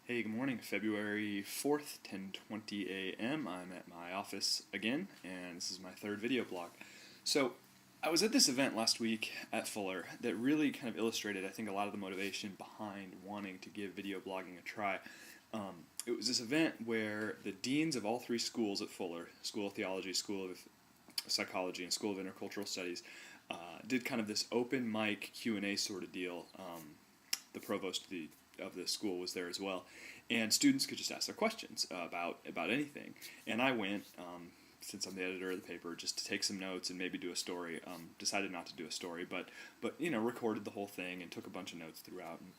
Hey, good morning. February 4th, 10:20 a.m. I'm at my office again, and this is my third video blog. So, I was at this event last week at Fuller that really kind of illustrated, I think, a lot of the motivation behind wanting to give video blogging a try. It was this event where the deans of all three schools at Fuller, School of Theology, School of Psychology, and School of Intercultural Studies, did kind of this open mic Q&A sort of deal. The provost of the school was there as well, and students could just ask their questions about anything. And I went, since I'm the editor of the paper, just to take some notes and maybe do a story. Decided not to do a story, but recorded the whole thing and took a bunch of notes throughout. And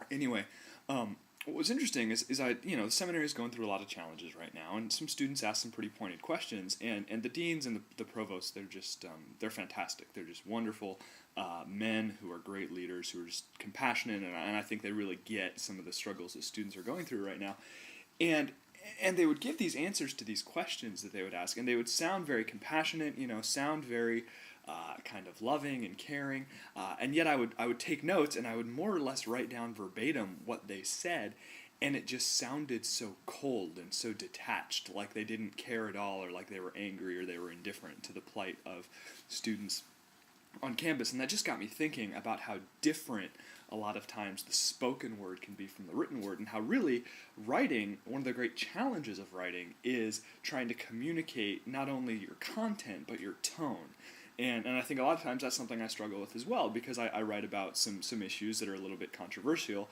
anyway, what was interesting is the seminary is going through a lot of challenges right now, and some students asked some pretty pointed questions, and the deans and the provosts, they're just, they're fantastic. They're just wonderful men who are great leaders, who are just compassionate, and I think they really get some of the struggles that students are going through right now. And they would give these answers to these questions that they would ask, and they would sound very compassionate, sound very kind of loving and caring, and yet I would take notes, and I would more or less write down verbatim what they said, and it just sounded so cold and so detached, like they didn't care at all, or like they were angry or they were indifferent to the plight of students on campus. And that just got me thinking about how different a lot of times the spoken word can be from the written word, and how really writing, one of the great challenges of writing is trying to communicate not only your content but your tone. And I think a lot of times that's something I struggle with as well, because I write about some issues that are a little bit controversial.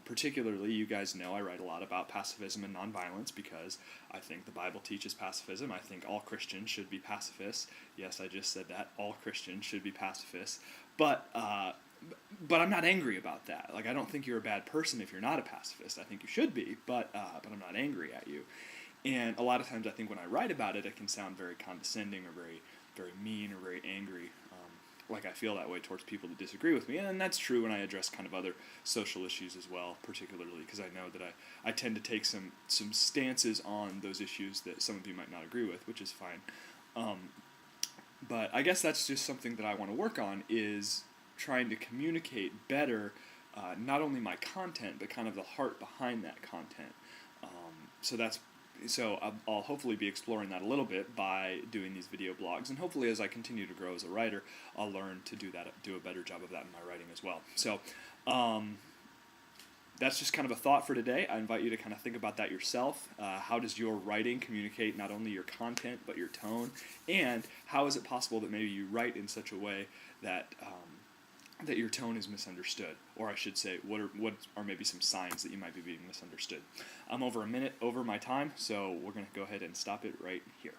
Particularly, you guys know I write a lot about pacifism and nonviolence, because I think the Bible teaches pacifism. I think all Christians should be pacifists. Yes, I just said that. All Christians should be pacifists. But I'm not angry about that. Like, I don't think you're a bad person if you're not a pacifist. I think you should be, but I'm not angry at you. And a lot of times I think when I write about it, it can sound very condescending or very mean or very angry, like I feel that way towards people that disagree with me. And that's true when I address kind of other social issues as well, particularly because I know that I tend to take some stances on those issues that some of you might not agree with, which is fine. But I guess that's just something that I want to work on, is trying to communicate better, not only my content, but kind of the heart behind that content. So I'll hopefully be exploring that a little bit by doing these video blogs, and hopefully as I continue to grow as a writer, I'll learn to do a better job of that in my writing as well. So that's just kind of a thought for today. I invite you to kind of think about that yourself. How does your writing communicate not only your content but your tone, and how is it possible that maybe you write in such a way that that your tone is misunderstood? Or I should say, what are maybe some signs that you might be being misunderstood? I'm over a minute over my time, so we're going to go ahead and stop it right here.